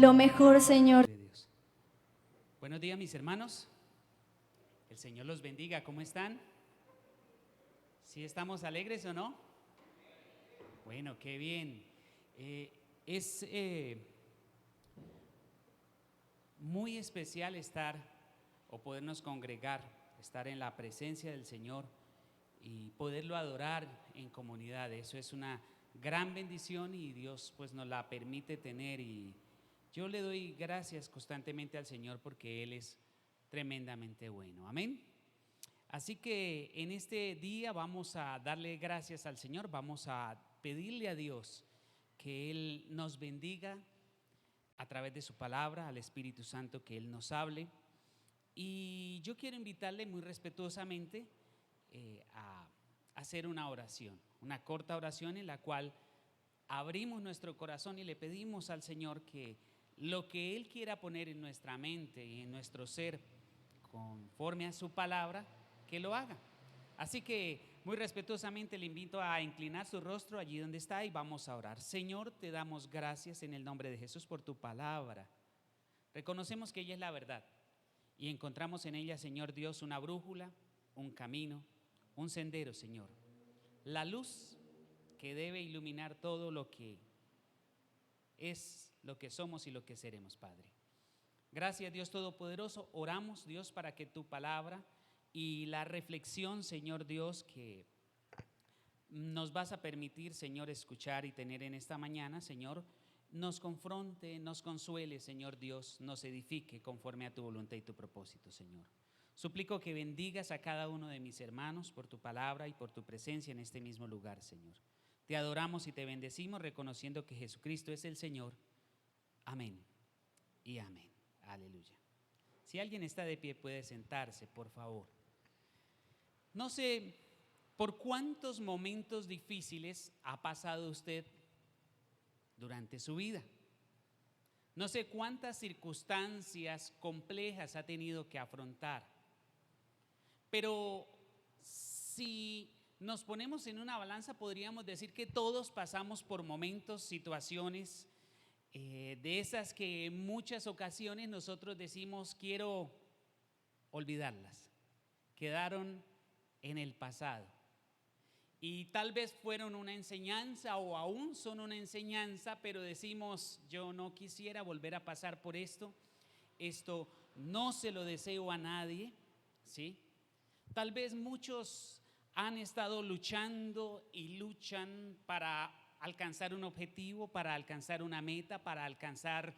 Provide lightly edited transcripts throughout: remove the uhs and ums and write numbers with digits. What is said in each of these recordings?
lo mejor, Señor. Buenos días, mis hermanos. El Señor los bendiga. ¿Cómo están? ¿Sí estamos alegres o no? Bueno, qué bien. Es muy especial estar o podernos congregar, estar en la presencia del Señor y poderlo adorar en comunidad. Eso es una gran bendición y Dios pues nos la permite tener, y yo le doy gracias constantemente al Señor porque Él es tremendamente bueno. Amén. Así que en este día vamos a darle gracias al Señor, vamos a pedirle a Dios que Él nos bendiga a través de su palabra, al Espíritu Santo, que Él nos hable. Y yo quiero invitarle muy respetuosamente a hacer una oración, una corta oración en la cual abrimos nuestro corazón y le pedimos al Señor que lo que Él quiera poner en nuestra mente y en nuestro ser conforme a su palabra, que lo haga. Así que muy respetuosamente le invito a inclinar su rostro allí donde está y vamos a orar. Señor, te damos gracias en el nombre de Jesús por tu palabra. Reconocemos que ella es la verdad, y encontramos en ella, Señor Dios, una brújula, un camino, un sendero, Señor. La luz que debe iluminar todo lo que es, lo que somos y lo que seremos, Padre. Gracias, Dios Todopoderoso. Oramos, Dios, para que tu palabra y la reflexión, Señor Dios, que nos vas a permitir, Señor, escuchar y tener en esta mañana, Señor, nos confronte, nos consuele, Señor Dios, nos edifique conforme a tu voluntad y tu propósito, Señor. Suplico que bendigas a cada uno de mis hermanos por tu palabra y por tu presencia en este mismo lugar, Señor. Te adoramos y te bendecimos reconociendo que Jesucristo es el Señor. Amén y amén. Aleluya. Si alguien está de pie puede sentarse, por favor. No sé por cuántos momentos difíciles ha pasado usted durante su vida. No sé cuántas circunstancias complejas ha tenido que afrontar. Pero si nos ponemos en una balanza, podríamos decir que todos pasamos por momentos, situaciones de esas que en muchas ocasiones nosotros decimos quiero olvidarlas, quedaron en el pasado. Y tal vez fueron una enseñanza o aún son una enseñanza, pero decimos yo no quisiera volver a pasar por esto no se lo deseo a nadie, ¿sí? Tal vez muchos han estado luchando y luchan para alcanzar un objetivo, para alcanzar una meta, para alcanzar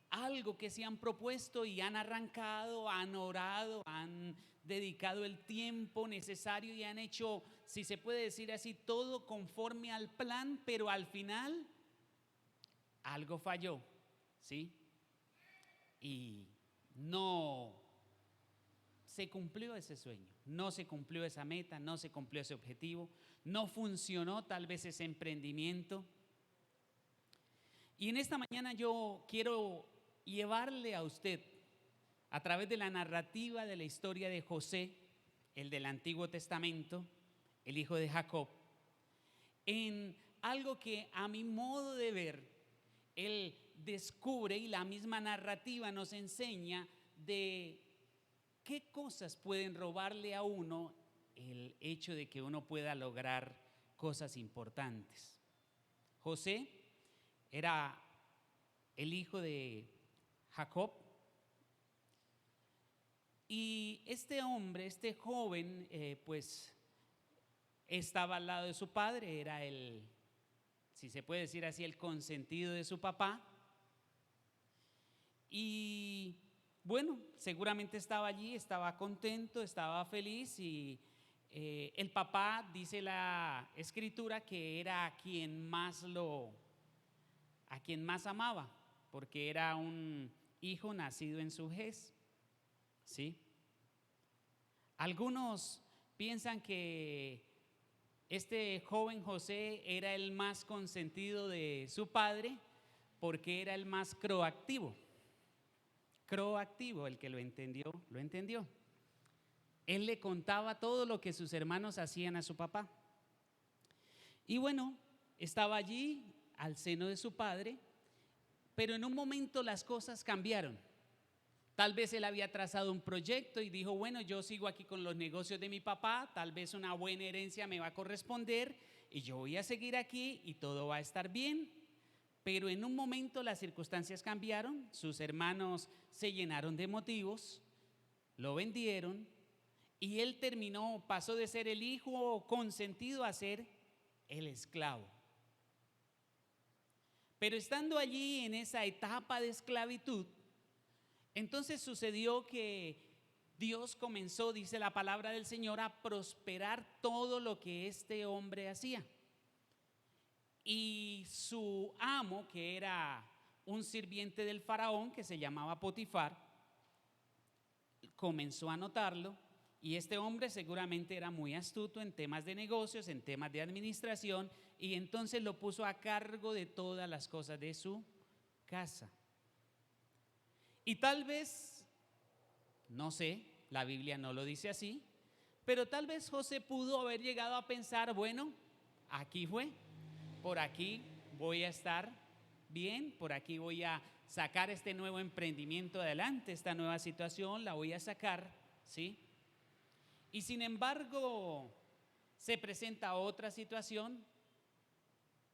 algo que se han propuesto y han arrancado, han orado, han dedicado el tiempo necesario y han hecho, si se puede decir así, todo conforme al plan, pero al final algo falló, ¿sí? Y no se cumplió ese sueño, no se cumplió esa meta, no se cumplió ese objetivo, no funcionó tal vez ese emprendimiento. Y en esta mañana yo quiero llevarle a usted a través de la narrativa de la historia de José, el del Antiguo Testamento, el hijo de Jacob, en algo que a mi modo de ver, él descubre y la misma narrativa nos enseña de qué cosas pueden robarle a uno el hecho de que uno pueda lograr cosas importantes. José era el hijo de Jacob y este hombre, este joven, pues estaba al lado de su padre, era el, si se puede decir así, el consentido de su papá. Y bueno, seguramente estaba allí, estaba contento, estaba feliz y el papá, dice la escritura, que era a quien más amaba, porque era un hijo nacido en su vejez, ¿sí? Algunos piensan que este joven José era el más consentido de su padre porque era el más proactivo, el que lo entendió, lo entendió. Él le contaba todo lo que sus hermanos hacían a su papá. Y bueno, estaba allí al seno de su padre, pero en un momento las cosas cambiaron. Tal vez él había trazado un proyecto y dijo, bueno, yo sigo aquí con los negocios de mi papá, tal vez una buena herencia me va a corresponder y yo voy a seguir aquí y todo va a estar bien. Pero en un momento las circunstancias cambiaron, sus hermanos se llenaron de motivos, lo vendieron y él pasó de ser el hijo consentido a ser el esclavo. Pero estando allí en esa etapa de esclavitud, entonces sucedió que Dios comenzó, dice la palabra del Señor, a prosperar todo lo que este hombre hacía. Y su amo, que era un sirviente del faraón que se llamaba Potifar, comenzó a notarlo y este hombre seguramente era muy astuto en temas de negocios, en temas de administración y entonces lo puso a cargo de todas las cosas de su casa. Y tal vez, no sé, la Biblia no lo dice así, pero tal vez José pudo haber llegado a pensar, bueno, aquí fue, por aquí voy a estar bien, por aquí voy a sacar este nuevo emprendimiento adelante, esta nueva situación la voy a sacar, ¿sí? Y sin embargo, se presenta otra situación,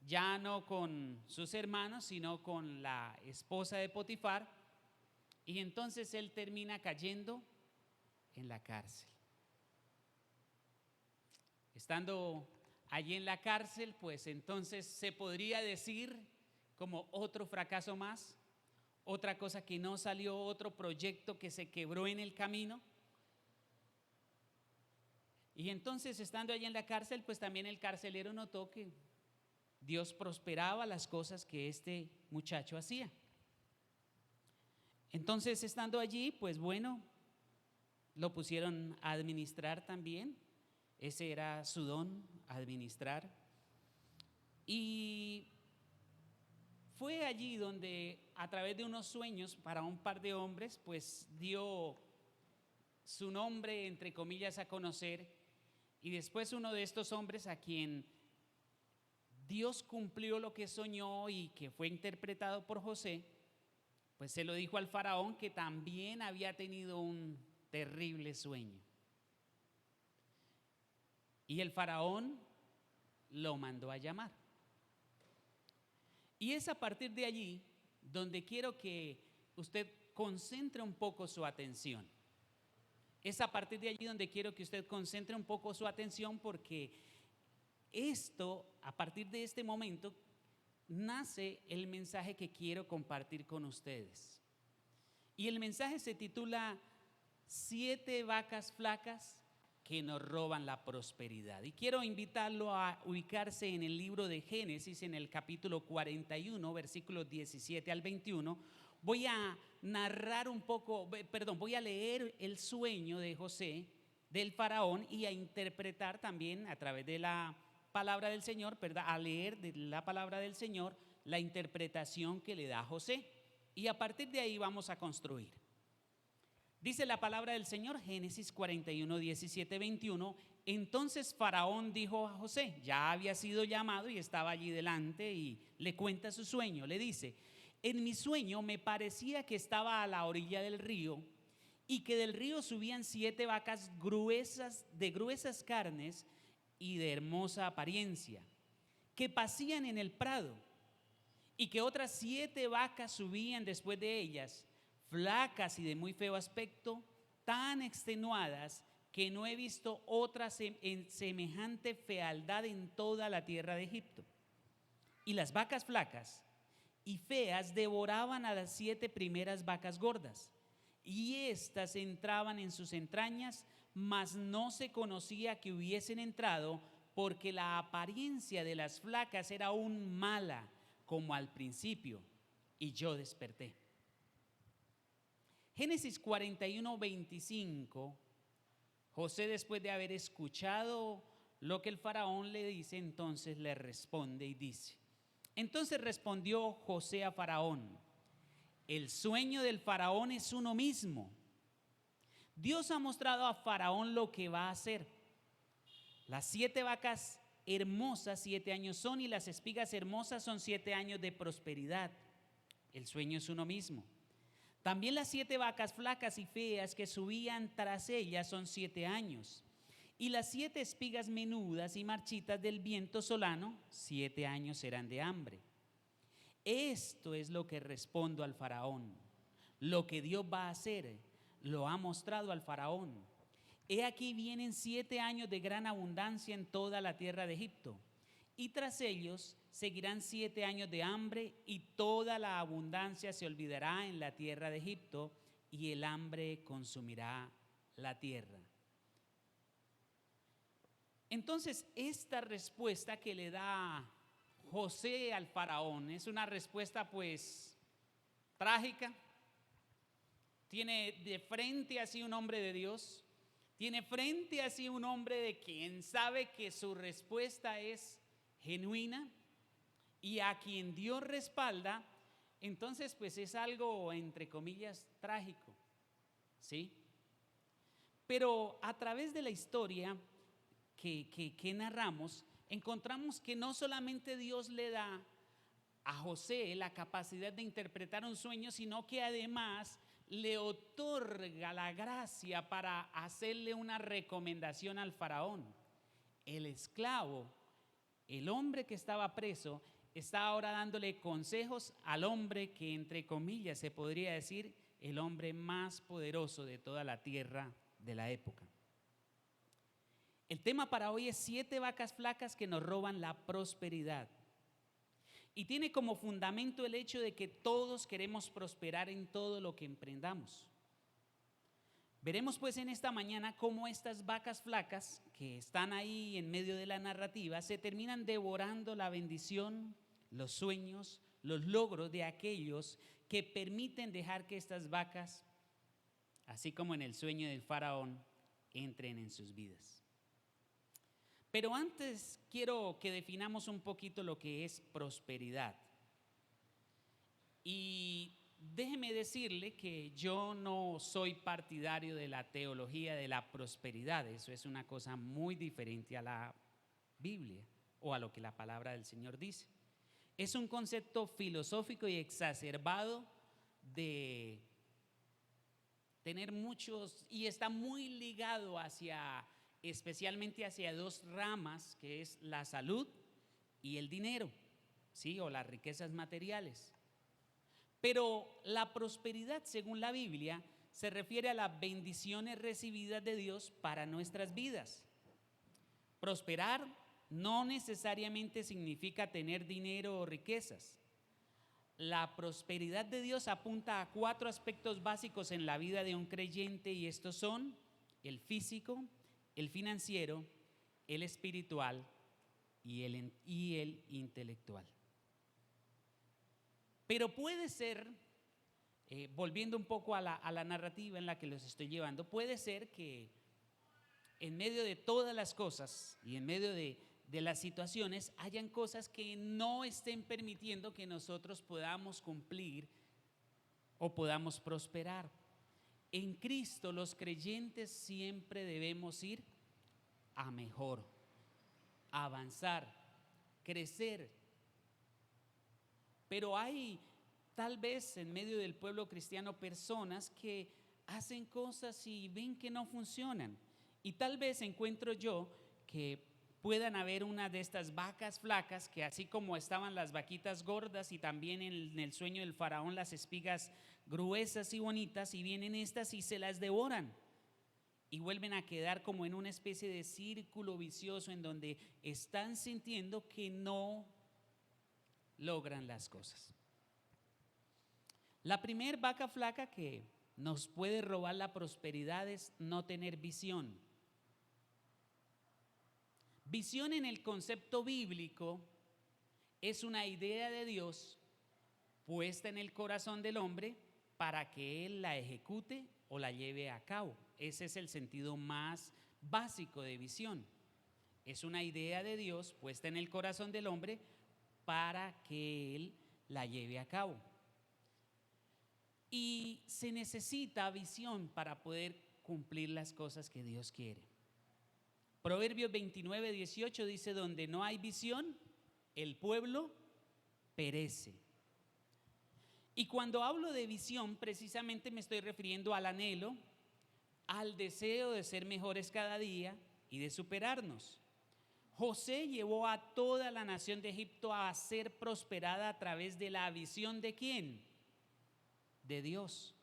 ya no con sus hermanos, sino con la esposa de Potifar, y entonces él termina cayendo en la cárcel. Estando allí en la cárcel, pues entonces se podría decir como otro fracaso más, otra cosa que no salió, otro proyecto que se quebró en el camino. Y entonces, estando allí en la cárcel, pues también el carcelero notó que Dios prosperaba las cosas que este muchacho hacía. Entonces, estando allí, pues bueno, lo pusieron a administrar también. Ese era su don, administrar. Y fue allí donde, a través de unos sueños para un par de hombres, pues dio su nombre, entre comillas, a conocer. Y después uno de estos hombres, a quien Dios cumplió lo que soñó y que fue interpretado por José, pues se lo dijo al faraón, que también había tenido un terrible sueño. Y el faraón lo mandó a llamar. Y es a partir de allí donde quiero que usted concentre un poco su atención. Es a partir de allí donde quiero que usted concentre un poco su atención, porque a partir de este momento, nace el mensaje que quiero compartir con ustedes. Y el mensaje se titula 7 vacas flacas que nos roban la prosperidad. Y quiero invitarlo a ubicarse en el libro de Génesis, en el capítulo 41, versículos 17 al 21. Voy a narrar voy a leer el sueño de José, del faraón, y a interpretar también a través de la palabra del Señor, ¿verdad? A leer de la palabra del Señor la interpretación que le da José. Y a partir de ahí vamos a construir. Dice la palabra del Señor, Génesis 41, 17, 21. Entonces Faraón dijo a José, ya había sido llamado y estaba allí delante, y le cuenta su sueño. Le dice: en mi sueño me parecía que estaba a la orilla del río, y que del río subían 7 vacas gruesas, de gruesas carnes y de hermosa apariencia, que pacían en el prado, y que otras 7 vacas subían después de ellas, flacas y de muy feo aspecto, tan extenuadas que no he visto otra en semejante fealdad en toda la tierra de Egipto. Y las vacas flacas y feas devoraban a las 7 primeras vacas gordas, y éstas entraban en sus entrañas, mas no se conocía que hubiesen entrado, porque la apariencia de las flacas era aún mala como al principio, y yo desperté. Génesis 41, 25. José, después de haber escuchado lo que el faraón le dice, entonces le responde y dice: entonces respondió José a Faraón: el sueño del faraón es uno mismo. Dios ha mostrado a Faraón lo que va a hacer. Las 7 vacas hermosas 7 años son, y las espigas hermosas son 7 años de prosperidad. El sueño es uno mismo. También las 7 vacas flacas y feas que subían tras ellas son 7 años. Y las 7 espigas menudas y marchitas del viento solano, 7 años serán de hambre. Esto es lo que respondo al faraón. Lo que Dios va a hacer, lo ha mostrado al faraón. He aquí vienen 7 años de gran abundancia en toda la tierra de Egipto, y tras ellos seguirán 7 años de hambre, y toda la abundancia se olvidará en la tierra de Egipto, y el hambre consumirá la tierra. Entonces, esta respuesta que le da José al faraón es una respuesta pues trágica. Tiene de frente así un hombre de Dios, tiene frente así un hombre de quien sabe que su respuesta es genuina y a quien Dios respalda. Entonces pues es algo entre comillas trágico, ¿sí? Pero a través de la historia que narramos, encontramos que no solamente Dios le da a José la capacidad de interpretar un sueño, sino que además le otorga la gracia para hacerle una recomendación al faraón. El esclavo, el hombre que estaba preso, está ahora dándole consejos al hombre que, entre comillas, se podría decir el hombre más poderoso de toda la tierra de la época. El tema para hoy es 7 vacas flacas que nos roban la prosperidad. Y tiene como fundamento el hecho de que todos queremos prosperar en todo lo que emprendamos. Veremos pues en esta mañana cómo estas vacas flacas que están ahí en medio de la narrativa se terminan devorando la bendición, los sueños, los logros de aquellos que permiten dejar que estas vacas, así como en el sueño del faraón, entren en sus vidas. Pero antes quiero que definamos un poquito lo que es prosperidad. Y déjeme decirle que yo no soy partidario de la teología de la prosperidad. Eso es una cosa muy diferente a la Biblia o a lo que la palabra del Señor dice. Es un concepto filosófico y exacerbado de tener muchos, y está muy ligado especialmente hacia 2 ramas, que es la salud y el dinero, ¿sí? O las riquezas materiales. Pero la prosperidad, según la Biblia, se refiere a las bendiciones recibidas de Dios para nuestras vidas. Prosperar no necesariamente significa tener dinero o riquezas. La prosperidad de Dios apunta a 4 aspectos básicos en la vida de un creyente, y estos son el físico, el financiero, el espiritual y el intelectual. Pero puede ser, volviendo un poco a la narrativa en la que los estoy llevando, puede ser que en medio de todas las cosas y en medio de las situaciones hayan cosas que no estén permitiendo que nosotros podamos cumplir o podamos prosperar. En Cristo los creyentes siempre debemos ir a mejor, avanzar, crecer. Pero hay tal vez en medio del pueblo cristiano personas que hacen cosas y ven que no funcionan. Y tal vez encuentro yo que puedan haber una de estas vacas flacas que, así como estaban las vaquitas gordas y también en el sueño del faraón las espigas gruesas y bonitas, y vienen estas y se las devoran y vuelven a quedar como en una especie de círculo vicioso en donde están sintiendo que no logran las cosas. La primer vaca flaca que nos puede robar la prosperidad es no tener visión. Visión en el concepto bíblico es una idea de Dios puesta en el corazón del hombre para que él la ejecute o la lleve a cabo. Ese es el sentido más básico de visión. Es una idea de Dios puesta en el corazón del hombre para que él la lleve a cabo. Y se necesita visión para poder cumplir las cosas que Dios quiere. Proverbios 29:18 dice: donde no hay visión, el pueblo perece. Y cuando hablo de visión, precisamente me estoy refiriendo al anhelo, al deseo de ser mejores cada día y de superarnos. José llevó a toda la nación de Egipto a ser prosperada a través de la visión ¿de quién? De Dios.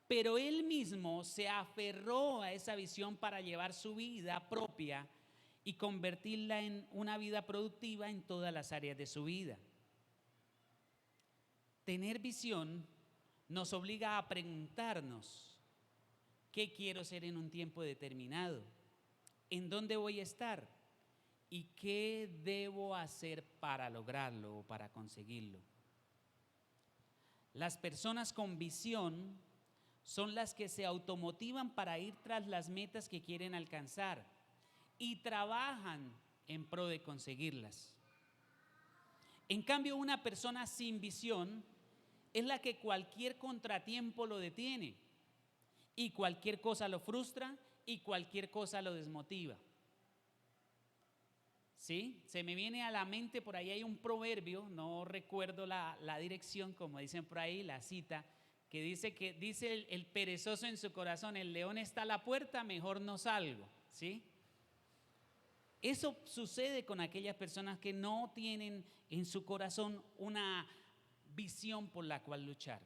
Pero él mismo se aferró a esa visión para llevar su vida propia y convertirla en una vida productiva en todas las áreas de su vida. Tener visión nos obliga a preguntarnos: ¿qué quiero ser en un tiempo determinado? ¿En dónde voy a estar? ¿Y qué debo hacer para lograrlo o para conseguirlo? Las personas con visión son las que se automotivan para ir tras las metas que quieren alcanzar y trabajan en pro de conseguirlas. En cambio, una persona sin visión es la que cualquier contratiempo lo detiene y cualquier cosa lo frustra y cualquier cosa lo desmotiva. ¿sí? Se me viene a la mente, por ahí hay un proverbio, no recuerdo la dirección, como dicen por ahí, la cita, que dice el perezoso en su corazón: el león está a la puerta, mejor no salgo, ¿sí? Eso sucede con aquellas personas que no tienen en su corazón una visión por la cual luchar.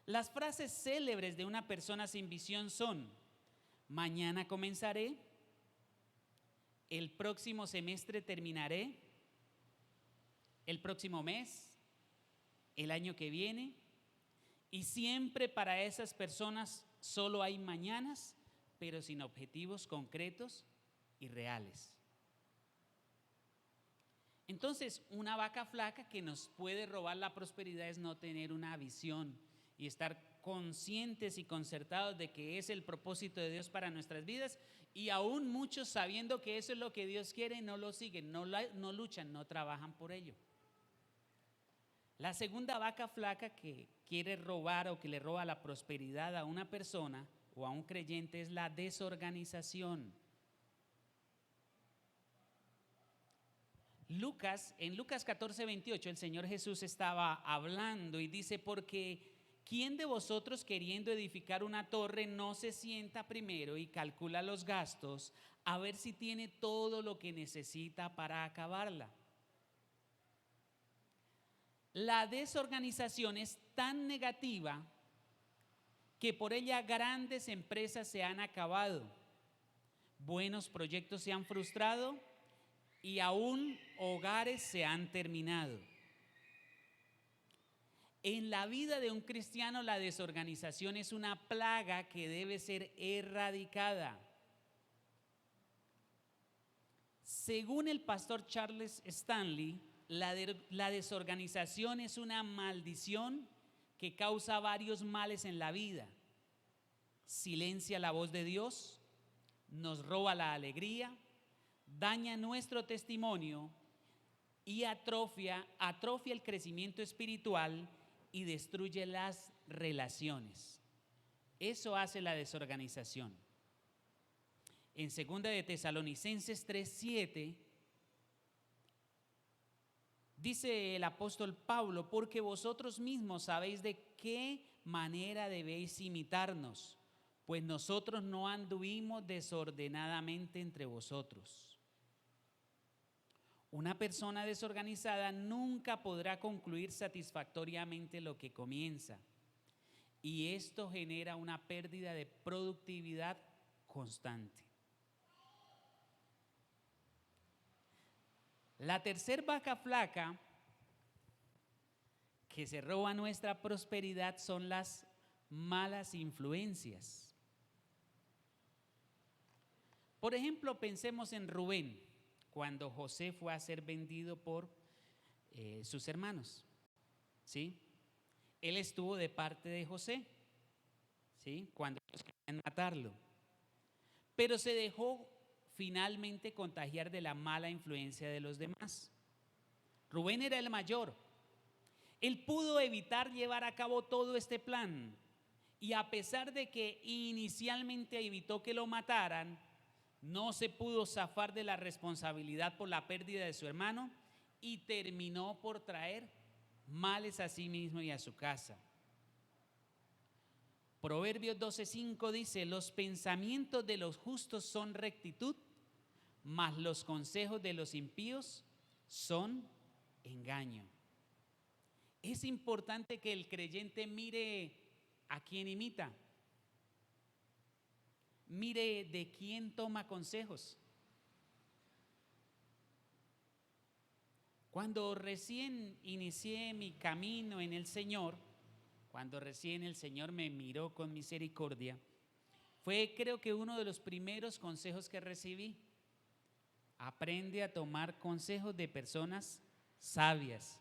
Las frases célebres de una persona sin visión son: mañana comenzaré, el próximo semestre terminaré, el próximo mes, el año que viene. Y siempre para esas personas solo hay mañanas, pero sin objetivos concretos y reales. Entonces, una vaca flaca que nos puede robar la prosperidad es no tener una visión y estar conscientes y concertados de que es el propósito de Dios para nuestras vidas, y aún muchos, sabiendo que eso es lo que Dios quiere, no lo siguen, no luchan, no trabajan por ello. La segunda vaca flaca que quiere robar o que le roba la prosperidad a una persona o a un creyente es la desorganización. En Lucas 14:28 el Señor Jesús estaba hablando y dice: porque ¿quién de vosotros, queriendo edificar una torre, no se sienta primero y calcula los gastos a ver si tiene todo lo que necesita para acabarla? La desorganización es tan negativa que por ella grandes empresas se han acabado, buenos proyectos se han frustrado y aún hogares se han terminado. En la vida de un cristiano, la desorganización es una plaga que debe ser erradicada. Según el pastor Charles Stanley, la desorganización es una maldición que causa varios males en la vida. Silencia la voz de Dios, nos roba la alegría, daña nuestro testimonio y atrofia el crecimiento espiritual y destruye las relaciones. Eso hace la desorganización. En 2 de Tesalonicenses 3:7 dice el apóstol Pablo: porque vosotros mismos sabéis de qué manera debéis imitarnos, pues nosotros no anduvimos desordenadamente entre vosotros. Una persona desorganizada nunca podrá concluir satisfactoriamente lo que comienza, y esto genera una pérdida de productividad constante. La tercer vaca flaca que se roba nuestra prosperidad son las malas influencias. Por ejemplo, pensemos en Rubén, cuando José fue a ser vendido por sus hermanos, ¿sí? Él estuvo de parte de José, ¿sí? Cuando ellos querían matarlo, pero se dejó finalmente contagiar de la mala influencia de los demás. Rubén era el mayor. Él pudo evitar llevar a cabo todo este plan, y a pesar de que inicialmente evitó que lo mataran, no se pudo zafar de la responsabilidad por la pérdida de su hermano y terminó por traer males a sí mismo y a su casa. Proverbios 12:5 dice: los pensamientos de los justos son rectitud, mas los consejos de los impíos son engaño. Es importante que el creyente mire a quién imita, mire de quién toma consejos. Cuando recién inicié mi camino en el Señor, cuando recién el Señor me miró con misericordia, fue, creo que, uno de los primeros consejos que recibí: aprende a tomar consejos de personas sabias,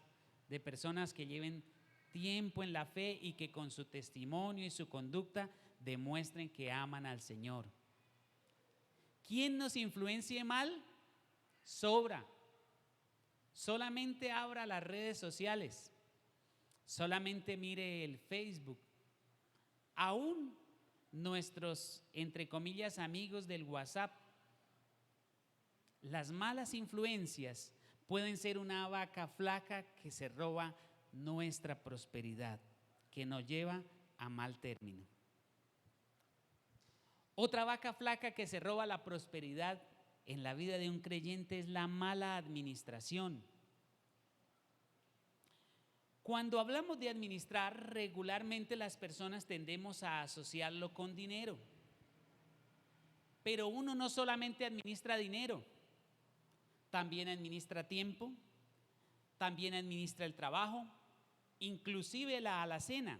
de personas que lleven tiempo en la fe y que con su testimonio y su conducta demuestren que aman al Señor. ¿Quién nos influencie mal? Sobra. Solamente abra las redes sociales, solamente mire el Facebook. Aún nuestros, entre comillas, amigos del WhatsApp Las malas influencias pueden ser una vaca flaca que se roba nuestra prosperidad, que nos lleva a mal término. Otra vaca flaca que se roba la prosperidad en la vida de un creyente es la mala administración. Cuando hablamos de administrar, regularmente las personas tendemos a asociarlo con dinero. Pero uno no solamente administra dinero, también administra tiempo, también administra el trabajo, inclusive la alacena.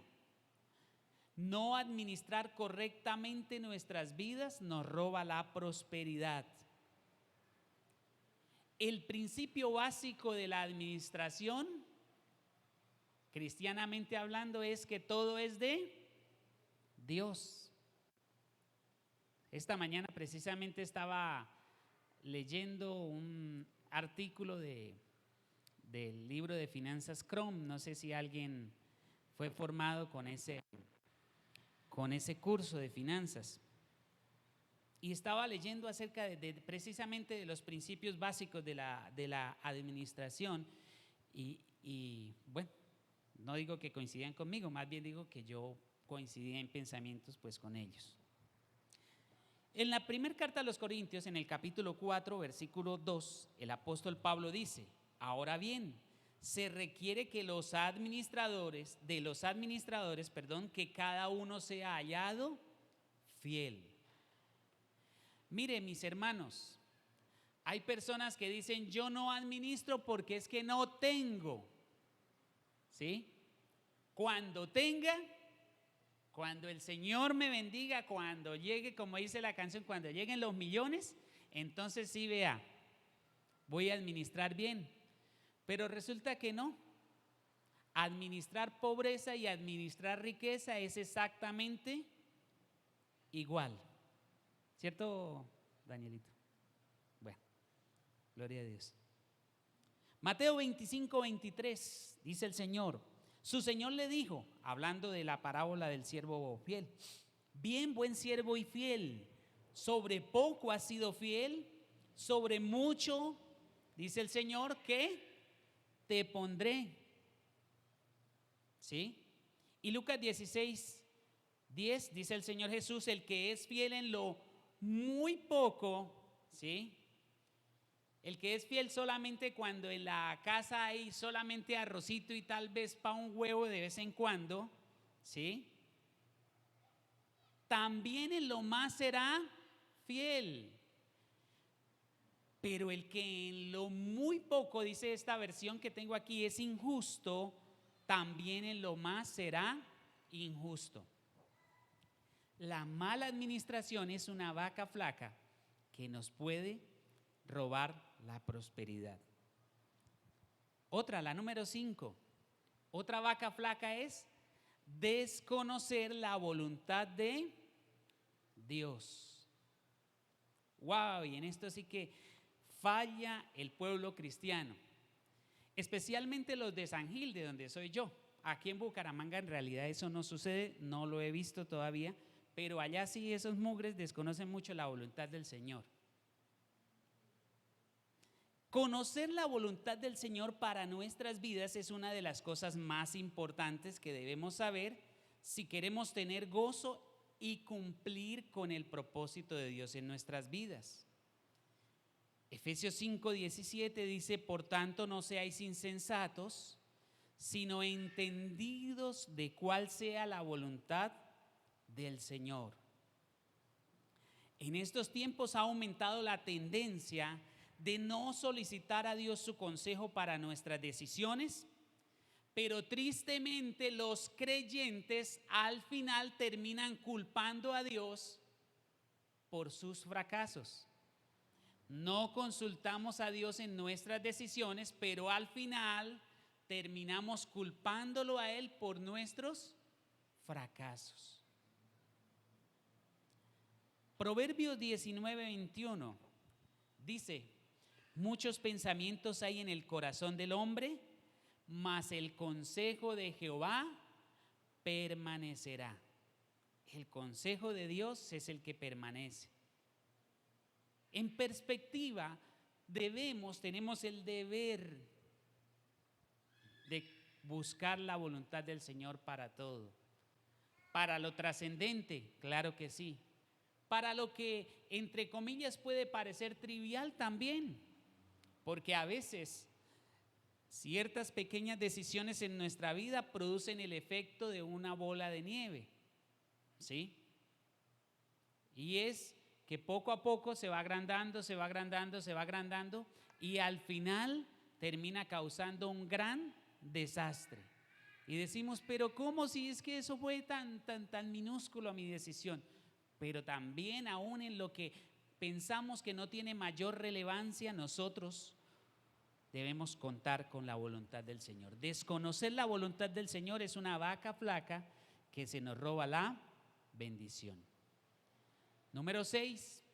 No administrar correctamente nuestras vidas nos roba la prosperidad. El principio básico de la administración, cristianamente hablando, es que todo es de Dios. Esta mañana precisamente estaba leyendo un artículo del libro de finanzas Chrome. No sé si alguien fue formado con ese curso de finanzas. Y estaba leyendo acerca precisamente de los principios básicos de la administración. Y bueno, no digo que coincidían conmigo, más bien digo que yo coincidía en pensamientos pues con ellos. En la primera carta a los Corintios, en el capítulo 4, versículo 2, el apóstol Pablo dice: ahora bien, se requiere que los administradores, que cada uno sea hallado fiel. Mire, mis hermanos, hay personas que dicen: yo no administro porque es que no tengo. ¿Sí? Cuando tenga, cuando el Señor me bendiga, cuando llegue, como dice la canción, cuando lleguen los millones, entonces sí, vea, voy a administrar bien. Pero resulta que no. Administrar pobreza y administrar riqueza es exactamente igual. ¿Cierto, Danielito? Bueno, gloria a Dios. Mateo 25, 23, dice el Señor: su Señor le dijo, hablando de la parábola del siervo fiel: bien, buen siervo y fiel, sobre poco has sido fiel, sobre mucho, dice el Señor, que te pondré. ¿Sí? Y Lucas 16, 10, dice el Señor Jesús: el que es fiel en lo muy poco, ¿sí? El que es fiel solamente cuando en la casa hay solamente arrocito y tal vez pa' un huevo de vez en cuando, ¿sí? También en lo más será fiel. Pero el que en lo muy poco, dice esta versión que tengo aquí, es injusto, también en lo más será injusto. La mala administración es una vaca flaca que nos puede robar la prosperidad. Otra, la número 5, otra vaca flaca es desconocer la voluntad de Dios. Wow, y en esto sí que falla el pueblo cristiano, especialmente los de San Gil, de donde soy yo. Aquí en Bucaramanga en realidad eso no sucede, no lo he visto todavía, pero allá sí esos mugres desconocen mucho la voluntad del Señor. Conocer la voluntad del Señor para nuestras vidas es una de las cosas más importantes que debemos saber si queremos tener gozo y cumplir con el propósito de Dios en nuestras vidas. Efesios 5:17 dice: por tanto no seáis insensatos, sino entendidos de cuál sea la voluntad del Señor. En estos tiempos ha aumentado la tendencia de no solicitar a Dios su consejo para nuestras decisiones, pero tristemente los creyentes al final terminan culpando a Dios por sus fracasos. No consultamos a Dios en nuestras decisiones, pero al final terminamos culpándolo a Él por nuestros fracasos. Proverbios 19:21 dice: muchos pensamientos hay en el corazón del hombre, mas el consejo de Jehová permanecerá. El consejo de Dios es el que permanece. En perspectiva, tenemos el deber de buscar la voluntad del Señor para todo. Para lo trascendente, claro que sí. Para lo que, entre comillas, puede parecer trivial también. Porque a veces ciertas pequeñas decisiones en nuestra vida producen el efecto de una bola de nieve, ¿sí? Y es que poco a poco se va agrandando, se va agrandando, se va agrandando y al final termina causando un gran desastre. Y decimos, pero ¿cómo si es que eso fue tan minúsculo a mi decisión? Pero también aún en lo que pensamos que no tiene mayor relevancia, nosotros debemos contar con la voluntad del Señor. Desconocer la voluntad del Señor es una vaca flaca que se nos roba la bendición. Número 6,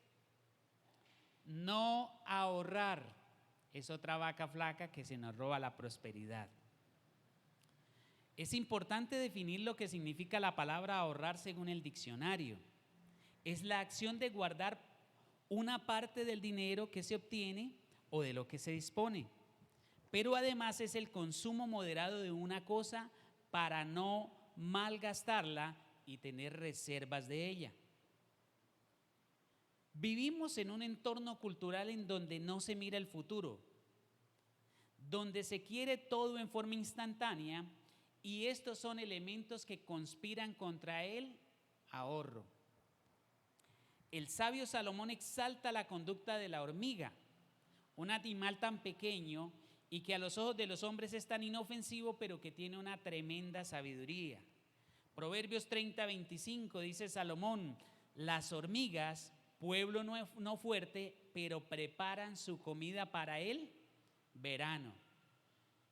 no ahorrar es otra vaca flaca que se nos roba la prosperidad. Es importante definir lo que significa la palabra ahorrar según el diccionario. Es la acción de guardar una parte del dinero que se obtiene o de lo que se dispone. Pero además es el consumo moderado de una cosa para no malgastarla y tener reservas de ella. Vivimos en un entorno cultural en donde no se mira el futuro, donde se quiere todo en forma instantánea y estos son elementos que conspiran contra el ahorro. El sabio Salomón exalta la conducta de la hormiga, un animal tan pequeño y que a los ojos de los hombres es tan inofensivo, pero que tiene una tremenda sabiduría. Proverbios 30:25 dice Salomón, las hormigas, pueblo no fuerte, pero preparan su comida para el verano.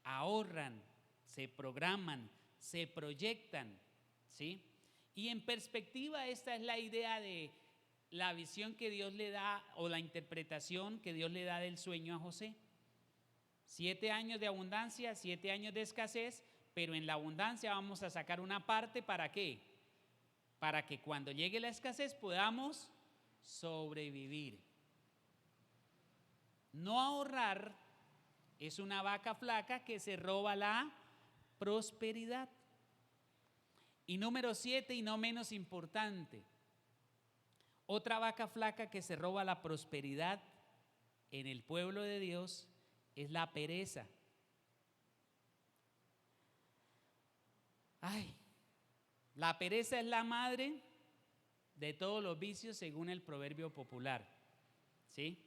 Ahorran, se programan, se proyectan, ¿sí? Y en perspectiva esta es la idea de la visión que Dios le da o la interpretación que Dios le da del sueño a José. 7 años de abundancia, 7 años de escasez, pero en la abundancia vamos a sacar una parte, ¿para qué? Para que cuando llegue la escasez podamos sobrevivir. No ahorrar es una vaca flaca que se roba la prosperidad. Y número 7, y no menos importante, otra vaca flaca que se roba la prosperidad en el pueblo de Dios es la pereza. La pereza es la madre de todos los vicios según el proverbio popular, ¿sí?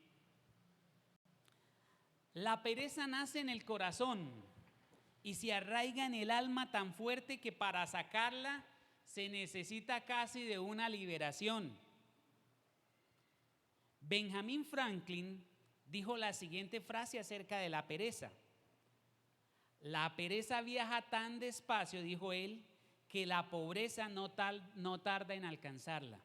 La pereza nace en el corazón y se arraiga en el alma tan fuerte que para sacarla se necesita casi de una liberación. Benjamin Franklin dijo la siguiente frase acerca de la pereza. La pereza viaja tan despacio, dijo él, que la pobreza no tarda en alcanzarla.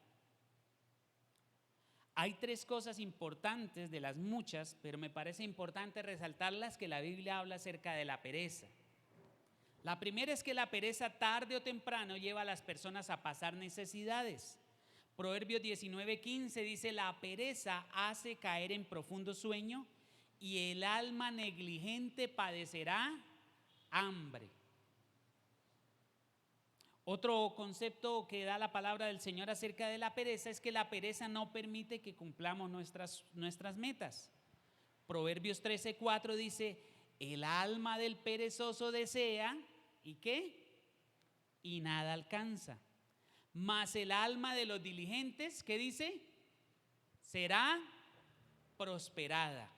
Hay 3 cosas importantes de las muchas, pero me parece importante resaltarlas que la Biblia habla acerca de la pereza. La primera es que la pereza tarde o temprano lleva a las personas a pasar necesidades. Proverbios 19:15 dice, la pereza hace caer en profundo sueño y el alma negligente padecerá hambre. Otro concepto que da la palabra del Señor acerca de la pereza es que la pereza no permite que cumplamos nuestras metas. Proverbios 13:4 dice, el alma del perezoso desea, ¿y qué? Y nada alcanza. Mas el alma de los diligentes, ¿qué dice? Será prosperada.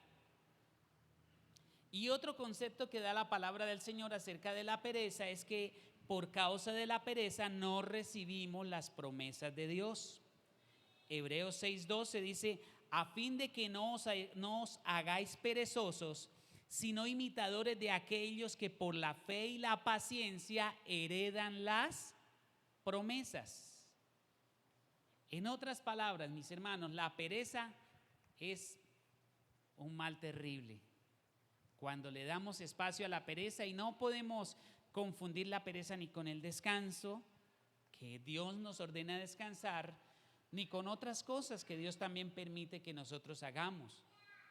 Y otro concepto que da la palabra del Señor acerca de la pereza es que por causa de la pereza no recibimos las promesas de Dios. Hebreos 6:12 dice, a fin de que no os hagáis perezosos, sino imitadores de aquellos que por la fe y la paciencia heredan las promesas. En otras palabras, mis hermanos, la pereza es un mal terrible. Cuando le damos espacio a la pereza, y no podemos confundir la pereza ni con el descanso, que Dios nos ordena descansar, ni con otras cosas que Dios también permite que nosotros hagamos.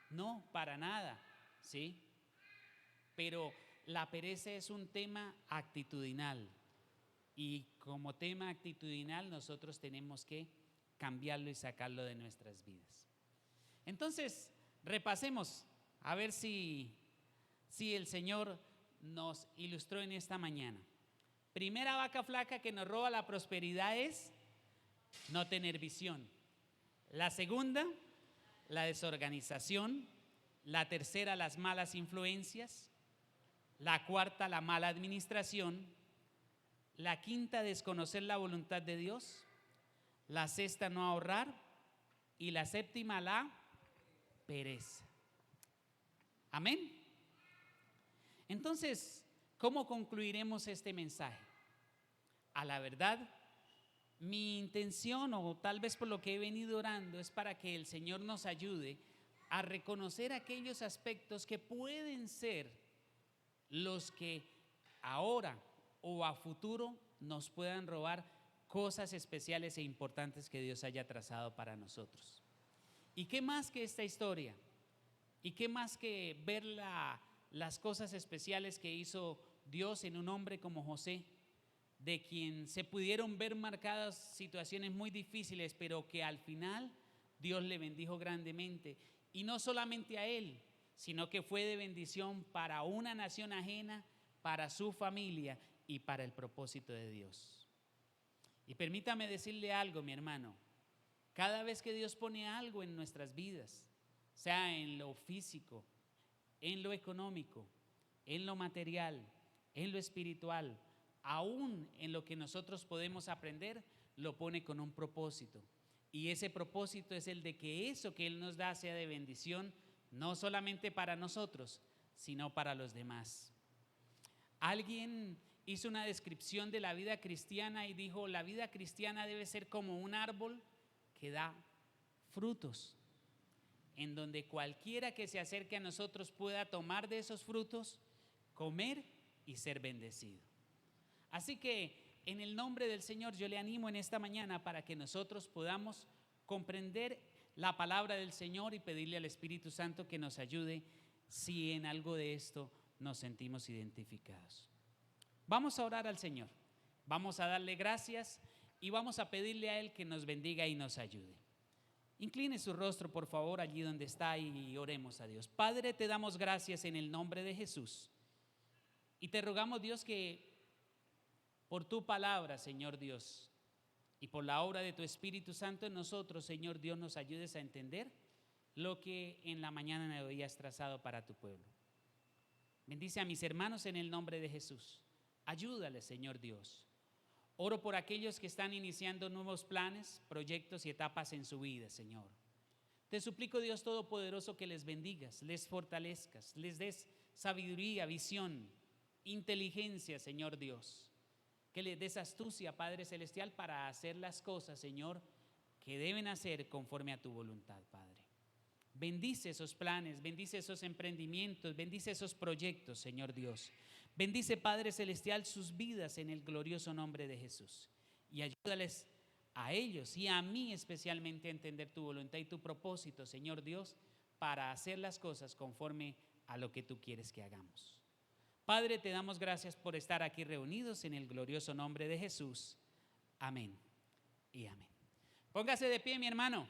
No, para nada, ¿sí? Pero la pereza es un tema actitudinal y como tema actitudinal nosotros tenemos que cambiarlo y sacarlo de nuestras vidas. Entonces, repasemos a ver si el Señor nos ilustró en esta mañana. Primera vaca flaca que nos roba la prosperidad es no tener visión. La segunda, la desorganización. La tercera, las malas influencias. La cuarta, la mala administración. La quinta, desconocer la voluntad de Dios. La sexta, no ahorrar. Y la séptima, la pereza. Amén. Entonces, ¿cómo concluiremos este mensaje? A la verdad, mi intención, o tal vez por lo que he venido orando, es para que el Señor nos ayude a reconocer aquellos aspectos que pueden ser los que ahora o a futuro nos puedan robar cosas especiales e importantes que Dios haya trazado para nosotros. ¿Y qué más que esta historia? ¿Y qué más que ver las cosas especiales que hizo Dios en un hombre como José, de quien se pudieron ver marcadas situaciones muy difíciles, pero que al final Dios le bendijo grandemente? Y no solamente a él, sino que fue de bendición para una nación ajena, para su familia y para el propósito de Dios. Y permítame decirle algo, mi hermano. Cada vez que Dios pone algo en nuestras vidas, sea en lo físico, en lo económico, en lo material, en lo espiritual, aún en lo que nosotros podemos aprender, lo pone con un propósito. Y ese propósito es el de que eso que Él nos da sea de bendición, no solamente para nosotros, sino para los demás. Alguien hizo una descripción de la vida cristiana y dijo: la vida cristiana debe ser como un árbol que da frutos, en donde cualquiera que se acerque a nosotros pueda tomar de esos frutos, comer y ser bendecido. Así que en el nombre del Señor yo le animo en esta mañana para que nosotros podamos comprender la palabra del Señor y pedirle al Espíritu Santo que nos ayude si en algo de esto nos sentimos identificados. Vamos a orar al Señor, vamos a darle gracias y vamos a pedirle a Él que nos bendiga y nos ayude. Incline su rostro, por favor, allí donde está, y oremos a Dios. Padre, te damos gracias en el nombre de Jesús y te rogamos, Dios, que por tu palabra, Señor Dios, y por la obra de tu Espíritu Santo en nosotros, Señor Dios, nos ayudes a entender lo que en la mañana me habías trazado para tu pueblo. Bendice a mis hermanos en el nombre de Jesús. Ayúdales, Señor Dios. Oro por aquellos que están iniciando nuevos planes, proyectos y etapas en su vida, Señor. Te suplico, Dios Todopoderoso, que les bendigas, les fortalezcas, les des sabiduría, visión, inteligencia, Señor Dios. Que les des astucia, Padre Celestial, para hacer las cosas, Señor, que deben hacer conforme a tu voluntad, Padre. Bendice esos planes, bendice esos emprendimientos, bendice esos proyectos, Señor Dios. Bendice, Padre Celestial, sus vidas en el glorioso nombre de Jesús. Y ayúdales a ellos y a mí especialmente a entender tu voluntad y tu propósito, Señor Dios, para hacer las cosas conforme a lo que tú quieres que hagamos. Padre, te damos gracias por estar aquí reunidos en el glorioso nombre de Jesús. Amén y amén. Póngase de pie, mi hermano.